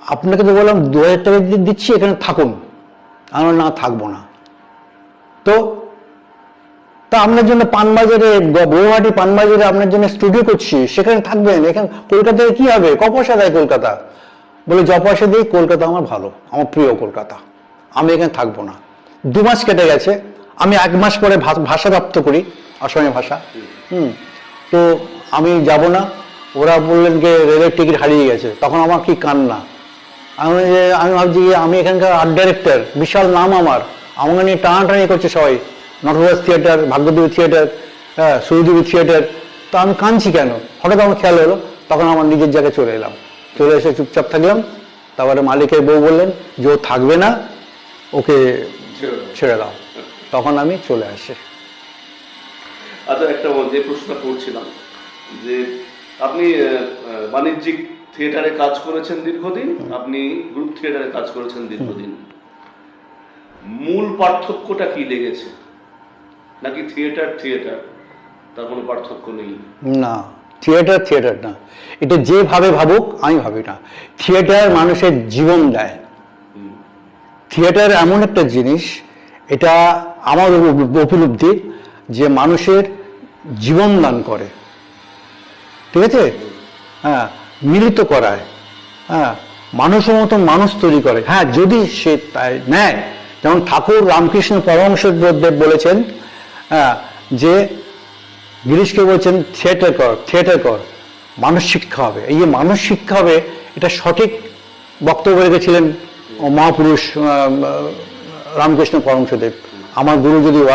আপনাকে তো বললাম 2000 টাকা দিচ্ছি, এখানে থাকুন। আমরা না, থাকবো না। তো আপনার জন্য পানবাজারে, বৌহাটি পানবাজারে আপনার জন্য স্টুডিও করছি, সেখানে থাকবেন। এখানে কলকাতায় কি হবে? ক পয়সা দেয় কলকাতা? বলে য পয়সা দিই, কলকাতা আমার ভালো, আমার প্রিয় কলকাতা, আমি এখানে থাকবো না। 2 মাস কেটে গেছে, আমি 1 মাস পরে ভাষা প্রাপ্ত করি, অসমীয়া ভাষা। তো আমি যাব না। ওরা বললেন যে রেলের টিকিট হারিয়ে গেছে। তখন আমার কি কান্না! আমি ভাবছি আমি এখানকার আর্ট ডাইরেক্টর, বিশাল নাম আমার, আমাকে নিয়ে টানাটানি করছে সবাই, নটরাজ থিয়েটার, ভাগ্যদেবী থিয়েটার, হ্যাঁ, সূর্যদেবী থিয়েটার। তো আমি কাঁদছি কেন? হঠাৎ আমার খেয়াল হলো, তখন আমার নিজের জায়গায় চলে এলাম। চলে এসে চুপচাপ থাকলাম। তারপরে মালিকের বউ বললেন যে ও থাকবে না, ওকে ছেড়ে দাও। তখন আমি চলে আসি। আচ্ছা, একটা যে প্রশ্নটা করছিলাম, যে আপনি বাণিজ্যিক থিয়েটারে কাজ করেছেন দীর্ঘদিন, আপনি গ্রুপ থিয়েটারে কাজ করেছেন দীর্ঘদিন, মূল পার্থক্যটা কি লেগেছে? নাকি থিয়েটার তার কোনো পার্থক্য নেই? না, থিয়েটার না, এটা যেভাবে ভাবুক, আমি ভাবি না। থিয়েটার মানুষের জীবন দেয়। থিয়েটার এমন একটা জিনিস, এটা আমার উপলব্ধি, যে মানুষের জীবন দান করে, ঠিক আছে? হ্যাঁ, মিলিত করায়। হ্যাঁ, মানুষের মতো মানুষ তৈরি করে। হ্যাঁ, যদি সে তাই নেয়, যেমন ঠাকুর রামকৃষ্ণ পরমহংসদেব বলেছেন, হ্যাঁ, যে গিরিশকে বলছেন থিয়েটার কর, মানুষ শিক্ষা হবে। এই যে মানুষ শিক্ষা হবে, এটা সঠিক বক্তব্য রেখেছিলেন মহাপুরুষ রামকৃষ্ণ পরমহংসদেব, আমার গুরু যদিও।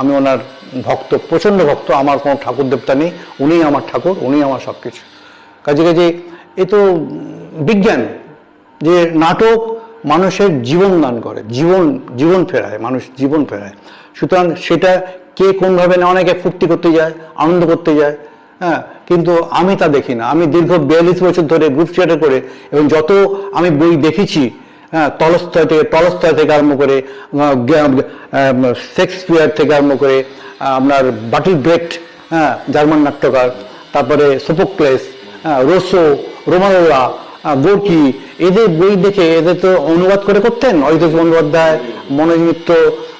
আমি ওনার ভক্ত, প্রচণ্ড ভক্ত। আমার কোনো ঠাকুর দেবতা নেই, উনিই আমার ঠাকুর, উনিই আমার সব কিছু। কাজে এ তো বিজ্ঞান, যে নাটক মানুষের জীবন দান করে, জীবন ফেরায়, মানুষ জীবন ফেরায়। সুতরাং সেটা কে কোনভাবে না, অনেকে ফুর্তি করতে যায়, আনন্দ করতে যায়। হ্যাঁ, কিন্তু আমি তা দেখি না। আমি দীর্ঘ 42 বছর ধরে গ্রুপ থিয়েটার করে, এবং যত আমি বই দেখেছি, হ্যাঁ, টলস্টয় থেকে আরম্ভ করে, শেক্সপিয়ার থেকে আরম্ভ করে, আপনার বাটল ব্রেক্ট, হ্যাঁ, জার্মান নাট্যকার, তারপরে সোফোক্লেস, রোসো, রোমানোলা, গোর্কি, এদের বই দেখে এদের তো অনুবাদ করে করতেন অরিতেশ বন্দ্যোপাধ্যায়, মনোজ মিত্র,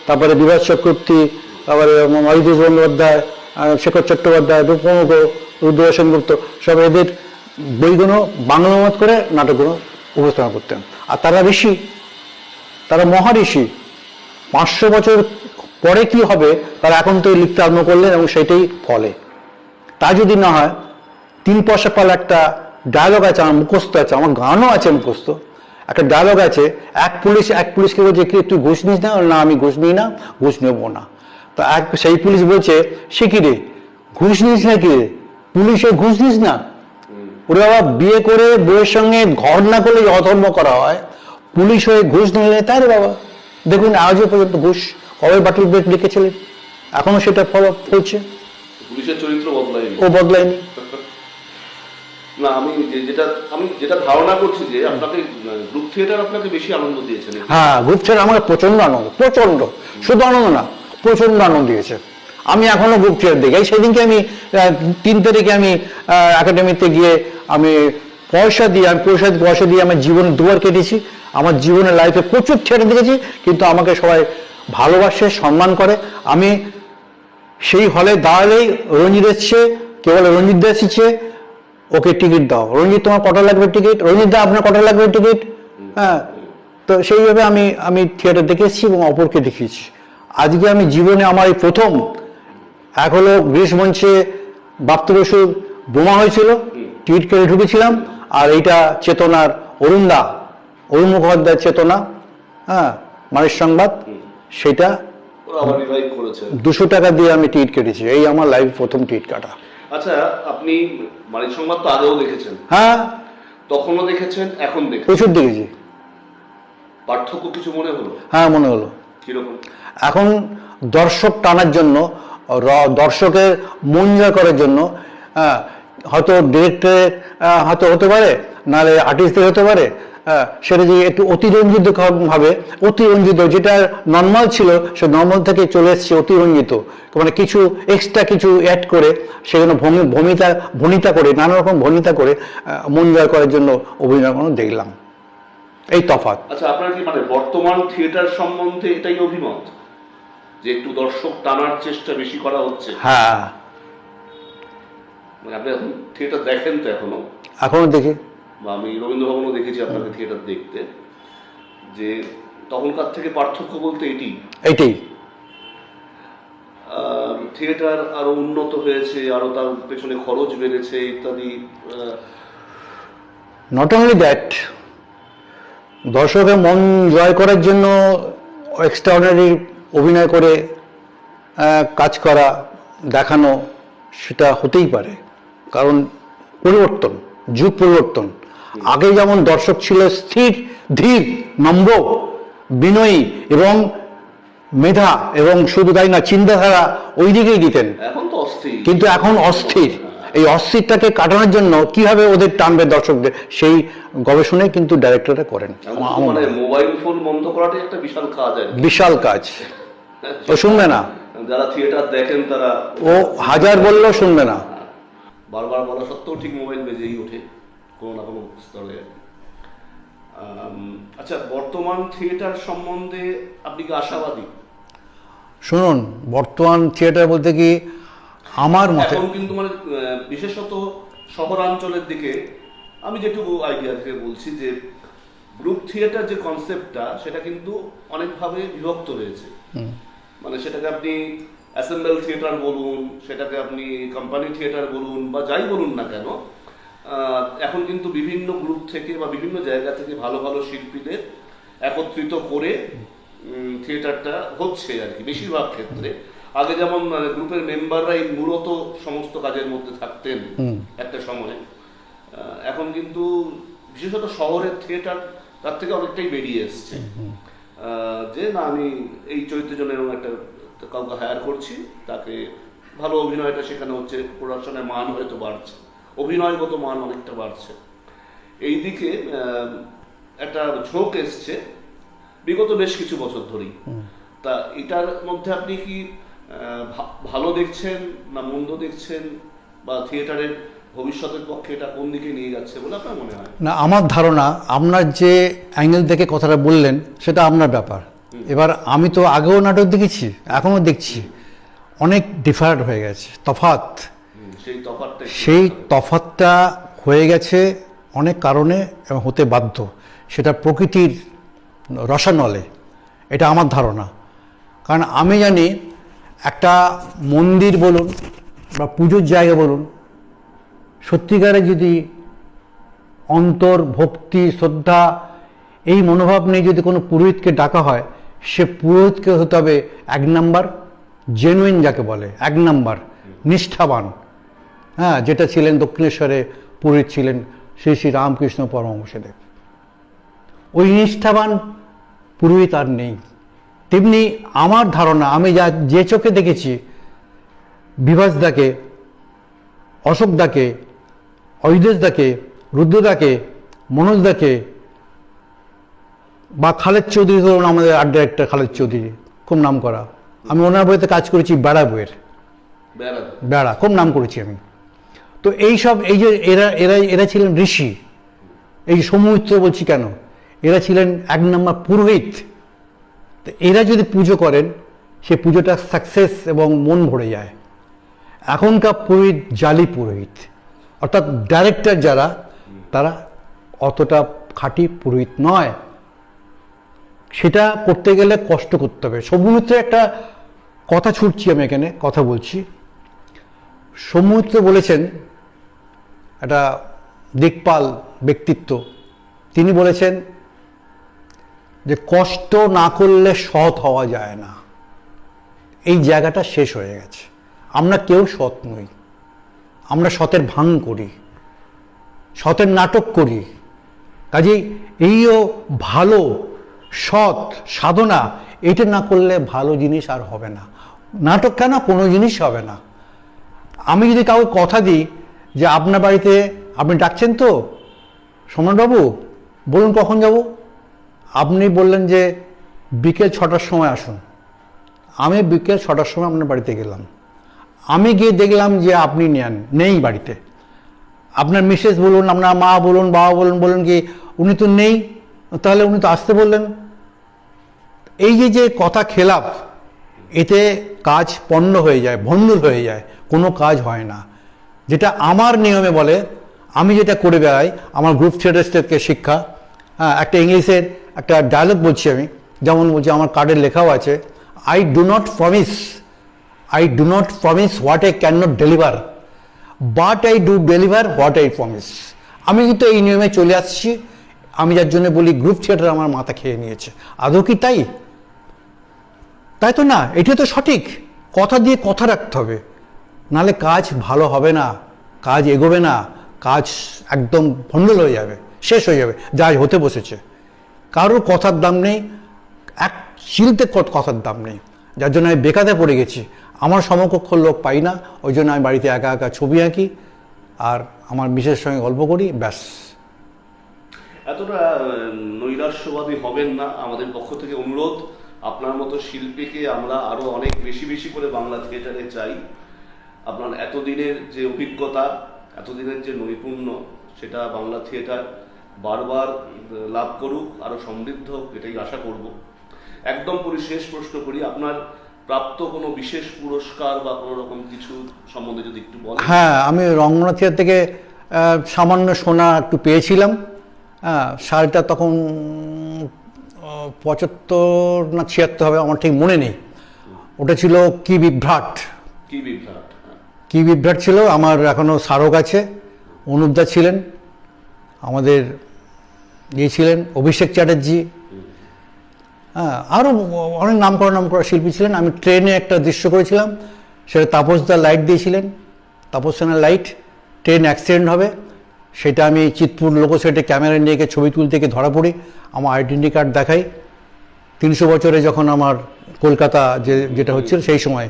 তারপরে বিভাস চক্রবর্তী, তারপরে অরিতেশ বন্দ্যোপাধ্যায়, শেখর চট্টোপাধ্যায়, প্রমুখ, রুদ্র সেনগুপ্ত, সব এদের বইগুলো বাংলা অনুবাদ করে নাটকগুলো উপস্থাপন করতেন। আর তারা ঋষি, তারা মহাঋষি। 500 বছর পরে কি হবে তারা এখন তো লিখতে আরম্ভ করলেন এবং সেটাই ফলে। তা যদি না হয়, 3 পয়সা পাল একটা ডায়লগ আছে, আমার মুখস্থ আছে, আমার গানও আছে মুখস্থ। একটা ডায়লগ আছে, এক পুলিশকে বলছে কি তুই ঘুষ নিস না? না, আমি ঘুষ নিই না, ঘুষ নেবো না। তো সেই পুলিশ বলছে, সে কি রে, ঘুষ নিস না কি রে, পুলিশে ঘুষ নিস না? ওরে বাবা, বিয়ে করে বউয়ের সঙ্গে ঘর না করলে অধর্ম করা হয়, পুলিশ হয়ে ঘুষ নিলে তাই রে বাবা। দেখুন আজও পর্যন্ত ঘুষ কবে বাটল ব্রেক লিখেছিলেন, এখনো সেটা ফলছে, পুলিশের চরিত্র বদলায়নি, ও বদলায়নি। না, আমি যেটা ধারণা করছি যে আপনাকে গ্রুপ থিয়েটার আপনাকে বেশি আনন্দ দিয়েছে। হ্যাঁ, গ্রুপ থিয়েটার আমাকে প্রচন্ড আনন্দ, প্রচন্ড, শুধু আনন্দ না, প্রচন্ড আনন্দ দিয়েছে। আমি এখনো গ্রুপ থিয়েটার দেখি। সেদিনকে আমি 3 তারিখে আমি একাডেমিতে গিয়ে আমি পয়সা দিয়ে আমার জীবন 2বার কেটেছি। আমার জীবনের লাইফে প্রচুর থিয়েটার দেখেছি, কিন্তু আমাকে সবাই ভালোবাসে, সম্মান করে। আমি সেই হলে দাঁড়ালেই রঞ্জিত এসছে, কেবল রঞ্জিত দা এসেছে, ওকে টিকিট দাও, রঞ্জিত তোমার কটা লাগবে টিকিট, রঞ্জিত দা আপনার কটা লাগবে টিকিট। হ্যাঁ, তো সেইভাবে আমি থিয়েটার দেখে এসেছি এবং অপরকে দেখিয়েছি। আজকে আমি জীবনে আমার এই প্রথম, এক হলো গ্রীষ্ম মঞ্চে বাপ্তী বসুর বোমা হয়েছিল, টিকিট কেটে ঢুকেছিলাম। আর এইটা চেতনার অরুণ মুখোপাধ্যায়ের চেতনা, হ্যাঁ, মানের সংবাদ, সেটা 200 টাকা দিয়ে আমি টিকিট কেটেছি। এই আমার লাইফ প্রথম টিকিট কাটা। আচ্ছা, আপনি মানিক সংবাদ তো আগেও দেখেছেন? হ্যাঁ, তখনও দেখেছেন, এখন দেখেছেন? প্রচুর দেখেছি। পার্থক্য কিছু মনে হলো? হ্যাঁ, মনে হলো। কিরকম? এখন দর্শক টানার জন্য, দর্শকের মন জয় করার জন্য, হয়তো ডিরেক্টরের হয়তো হতে পারে, নাহলে আর্টিস্টদের হতে পারে, সেটা যে একটু অতিরঞ্জিত ভাবে, অতিরঞ্জিত, যেটা নর্মাল ছিল সে নর্মাল থেকে চলে এসছে অতিরঞ্জিত, মানে কিছু এক্সট্রা কিছু অ্যাড করে, সেখানে ভনিতা করে, নানা রকম ভনিতা করে মন জয় করার জন্য অভিনয় করানো দেখলাম। এই তফাৎ। আচ্ছা, আপনার কি মানে বর্তমান থিয়েটার সম্বন্ধে এটাই অভিমত যে একটু দর্শক টানার চেষ্টা বেশি করা হচ্ছে? হ্যাঁ, মানে আপনি এখন থিয়েটার দেখেন তো? এখনো দেখি। বা আমি রবীন্দ্র ভবনও দেখেছি আপনাকে থিয়েটার দেখতে, যে তখনকার থেকে পার্থক্য বলতে এইটাই থিয়েটার আরো উন্নত হয়েছে, আরো তার পেছনে খরচ বেড়েছে ইত্যাদি। নট অনলি দ্যাট, দর্শকের মন জয় করার জন্য এক্সট্রাঅর্ডিনারি অভিনয় করে কাজ করা, দেখানো, সেটা হতেই পারে। কারণ পরিবর্তন, যুগ পরিবর্তন। আগে যেমন দর্শক ছিল স্থির, ধীর, নম্র, বিনয়ী এবং মেধা, এবং শুধু তাই না, চিন্তাধারা ওই দিকেই দিতেন। এখন তো অস্থির, কিন্তু এখন অস্থির। এই অস্থিরটাকে কাটানোর জন্য কিভাবে ওদের টানবে দর্শকদের, সেই গবেষণায় কিন্তু ডাইরেক্টররা করেন। মানে মোবাইল ফোন বন্ধ করাটাই একটা বিশাল কাজ, বিশাল কাজ। ও শুনবে না, যারা থিয়েটার দেখেন তারা, ও হাজার বললেও শুনবে না, বারবার বলা সত্ত্বেও ঠিক মোবাইল বেজেই ওঠে কোনো না কোনো স্তরে। আচ্ছা, বর্তমান থিয়েটার সম্বন্ধে আপনি কি আশাবাদী? শুনুন, বর্তমান থিয়েটার বলতে কি আমার মতে, এখন কিন্তু মানে বিশেষত শহরাঞ্চলের দিকে আমি যেটুকু আইডিয়া থেকে বলছি, যে গ্রুপ থিয়েটার যে কনসেপ্টটা, সেটা কিন্তু অনেকভাবে বিভক্ত হয়েছে। মানে সেটাকে আপনি অ্যাসেম্বল থিয়েটার বলুন, সেটাকে আপনি কোম্পানি থিয়েটার বলুন, বা যাই বলুন না কেন, এখন কিন্তু বিভিন্ন গ্রুপ থেকে বা বিভিন্ন জায়গা থেকে ভালো ভালো শিল্পীদের একত্রিত করে থিয়েটারটা হচ্ছে আর কি, বেশিরভাগ ক্ষেত্রে। আগে যেমন গ্রুপের মেম্বাররাই মূলত সমস্ত কাজের মধ্যে থাকতেন একটা সময়ে, এখন কিন্তু বিশেষত শহরের থিয়েটার তার থেকে অনেকটাই বেরিয়ে এসছে। যে না, আমি এই চরিত্রের জন্য এরকম একটা কাউকে হায়ার করছি, তাকে ভালো অভিনয়টা শেখানো হচ্ছে, প্রোডাকশনের মান হয়তো বাড়ছে, অভিনয়গত মান অনেকটা বাড়ছে। এই দিকে একটা ঝোঁক এসছে বিগত বেশ কিছু বছর ধরেই। তা এটার মধ্যে আপনি কি ভালো দেখছেন না মন্দ দেখছেন, বা থিয়েটারের ভবিষ্যতের পক্ষে এটা কোন দিকে নিয়ে যাচ্ছে বলে আপনার মনে হয়? না, আমার ধারণা আপনার যে অ্যাঙ্গেল থেকে কথাটা বললেন সেটা আপনার ব্যাপার। এবার আমি তো আগেও নাটক দেখেছি, এখনও দেখছি, অনেক ডিফারেন্ট হয়ে গেছে, তফাৎ। সেই তফাৎটা হয়ে গেছে অনেক কারণে এবং হতে বাধ্য, সেটা প্রকৃতির রসানলে, এটা আমার ধারণা। কারণ আমি জানি একটা মন্দির বলুন বা পুজোর জায়গা বলুন, সত্যিকারে যদি অন্তর, ভক্তি, শ্রদ্ধা, এই মনোভাব নিয়ে যদি কোনো পুরোহিতকে ডাকা হয়, সে পুরোহিতকে হতে হবে এক নাম্বার জেনুইন, যাকে বলে এক নাম্বার নিষ্ঠাবান। হ্যাঁ, যেটা ছিলেন দক্ষিণেশ্বরে পুরোহিত ছিলেন শ্রী শ্রী রামকৃষ্ণ পরমহংসদেব। ওই নিষ্ঠাবান পুরোহিত আর নেই। তেমনি আমার ধারণা, আমি যে চোখে দেখেছি বিভাসদাকে, অশোকদাকে, অহিদেশদাকে, রুদ্রদাকে, মনোজদাকে, বা খালেদ চৌধুরী ধরুন, আমাদের আর্ট ডাইরেক্টর খালেদ চৌধুরী, খুব নাম করা। আমি ওনার বইতে কাজ করেছি, বেড়া বইয়ের, বেড়া খুব নাম করেছি আমি। তো এইসব, এই যে এরা এরা এরা ছিলেন ঋষি। এই সমুদ্র বলছি কেন, এরা ছিলেন এক নম্বর পুরোহিত। তো এরা যদি পুজো করেন, সে পুজোটা সাকসেস এবং মন ভরে যায়। এখনকার পুরোহিত জালি পুরোহিত, অর্থাৎ ডাইরেক্টর যারা, তারা অতটা খাঁটি পুরোহিত নয়। সেটা করতে গেলে কষ্ট করতে হবে। সৌমিত্র একটা কথা ছুটছি, আমি এখানে কথা বলছি। সৌমিত্র বলেছেন, একটা দিকপাল ব্যক্তিত্ব, তিনি বলেছেন যে কষ্ট না করলে সৎ হওয়া যায় না। এই জায়গাটা শেষ হয়ে গেছে। আমরা কেউ সৎ নই, আমরা সতের ভাঙ করি, সতের নাটক করি। কাজেই এইও ভালো সৎ সাধনা, এটা না করলে ভালো জিনিস আর হবে না। নাটক কেন, কোনো জিনিস হবে না। আমি যদি কাউকে কথা দিই যে আপনার বাড়িতে আপনি ডাকছেন তো সমানবাবু, বলুন কখন যাব, আপনি বললেন যে বিকেল 6টার সময় আসুন। আমি বিকেল 6টার সময় আপনার বাড়িতে গেলাম, আমি গিয়ে দেখলাম যে আপনি নেই বাড়িতে। আপনার মিসেস বলুন, আপনার মা বলুন, বাবা বলুন, বলুন কি উনি তো নেই, তাহলে উনি তো আসতে বললেন। এই যে কথা খেলাপ, এতে কাজ পণ্ড হয়ে যায়, ভণ্ডুল হয়ে যায়, কোনো কাজ হয় না। যেটা আমার নিয়মে বলে, আমি যেটা করে বেড়াই, আমার গ্রুপ থিয়েটারকে শিক্ষা। হ্যাঁ, একটা ইংলিশের একটা ডায়লগ বলছি আমি, যেমন বলছি, আমার কার্ডের লেখাও আছে, I do not promise what I can not deliver, but I do deliver what I promise. আমি কিন্তু এই নিয়মে চলে আসছি। আমি যার জন্য বলি গ্রুপ থিয়েটার আমার মাথা খেয়ে নিয়েছে। আদৌ কি তাই? তাই তো না, এটা তো সঠিক। কথা দিয়ে কথা রাখতে হবে, নাহলে কাজ ভালো হবে না, কাজ এগোবে না, কাজ একদম ভণ্ডুল হয়ে যাবে, শেষ হয়ে যাবে যা হতে বসেছে। কারোর কথার দাম নেই, এক চিলতে কথার দাম নেই। যার জন্য আমি বেকারে পড়ে গেছি, আমার সমকক্ষ লোক পাই না। ওই জন্য আমি বাড়িতে একা একা ছবি আঁকি আর আমার মিসের সঙ্গে গল্প করি, ব্যাস। এতটা নৈরাশ্যবাদী হবেন না, আমাদের পক্ষ থেকে অনুরোধ। আপনার মতো শিল্পীকে আমরা আরো অনেক বেশি বেশি করে বাংলা থিয়েটারে চাই। আপনার এতদিনের যে অভিজ্ঞতা, এতদিনের যে নৈপুণ্য, সেটা বাংলা থিয়েটার বারবার লাভ করুক, আরো সমৃদ্ধ হোক, এটাই আশা করব। একদম শেষ প্রশ্ন করি, আপনার প্রাপ্ত কোনো বিশেষ পুরস্কার বা কোনো রকম কিছু সম্বন্ধে যদি একটু বলেন। হ্যাঁ, আমি রঙ্গনাথ থিয়েটার থেকে সামান্য সোনা একটু পেয়েছিলাম। হ্যাঁ, সালটা তখন 75 না 76 হবে, আমার ঠিক মনে নেই। ওটা ছিল কি বিভ্রাট ছিল। আমার এখনো স্মারক আছে। অনুপদা ছিলেন, আমাদের ছিলেন অভিষেক চ্যাটার্জি, হ্যাঁ, আরও অনেক নাম করা শিল্পী ছিলেন। আমি ট্রেনে একটা দৃশ্য করেছিলাম, সেটা তাপসদা লাইট দিয়েছিলেন, তাপস সেনার লাইট। ট্রেন অ্যাক্সিডেন্ট হবে, সেটা আমি চিতপুর লোকোসেটে ক্যামেরা নিয়ে গিয়ে ছবি তুলতে গিয়ে ধরা পড়ি। আমার আইডেন্টি কার্ড দেখাই। 300 বছরে যখন আমার কলকাতা যেটা হচ্ছিল, সেই সময়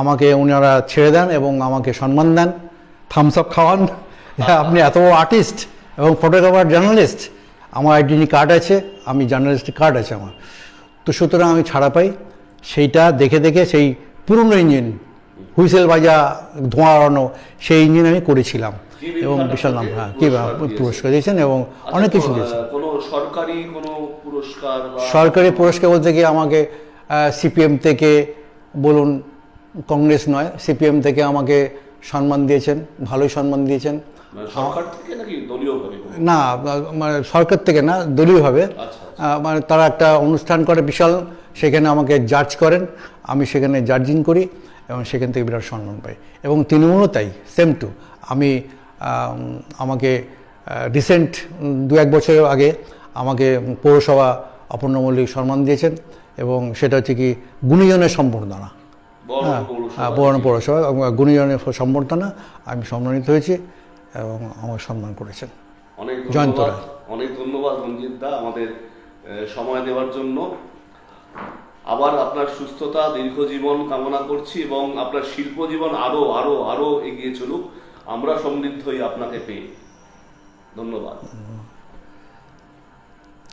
আমাকে ওনারা ছেড়ে দেন এবং আমাকে সম্মান দেন, থামস আপ খাওয়ান। আপনি এত বড় আর্টিস্ট এবং ফটোগ্রাফার, জার্নালিস্ট, আমার আইডেন্টি কার্ড আছে, আমি জার্নালিস্টের কার্ড আছে আমার। তো সুতরাং আমি ছাড়া পাই। সেইটা দেখে দেখে সেই পুরনো ইঞ্জিন, হুইসেল বাজা, ধোঁয়া ওড়ানো, সেই ইঞ্জিন আমি করেছিলাম এবং বিশাল নাম, হ্যাঁ, কি পুরস্কার দিয়েছেন এবং অনেক কিছু দিয়েছেন। কোনো সরকারি কোনো পুরস্কার বা সরকারি পুরস্কার বলতে গিয়ে আমাকে সিপিএম থেকে বলুন, কংগ্রেস নয়, সিপিএম থেকে আমাকে সম্মান দিয়েছেন, ভালোই সম্মান দিয়েছেন। সরকার থেকে নাকি দলীয়ভাবে? না, মানে সরকার থেকে না, দলীয়ভাবে। আচ্ছা। মানে তারা একটা অনুষ্ঠান করে বিশাল, সেখানে আমাকে জাজ করেন, আমি সেখানে জাজিং করি এবং সেখান থেকে বিরাট সম্মান পাই। এবং তৃণমূলও তাই, সেম টু। আমি আমাকে রিসেন্ট 2-1 বছরের আগে আমাকে পৌরসভা অপর্ণা মল্লিক সম্মান দিয়েছেন এবং সেটা হচ্ছে কি গুণীজনের সম্বর্ধনা। হ্যাঁ, বড় পৌরসভা গুণীজনের সম্বর্ধনা, আমি সম্মানিত হয়েছি এবং আমাকে সম্মান করেছেন। অনেক জয়ন্ত ধন্যবাদ, রায়। অনেক ধন্যবাদ রঞ্জিত দা আমাদের সময় দেওয়ার জন্য। আবার আপনার সুস্থতা, দীর্ঘ জীবন কামনা করছি এবং আপনার শিল্প জীবন আরো আরো আরো এগিয়ে চলুক। আমরা সমৃদ্ধ হই আপনাকে পেয়ে। ধন্যবাদ।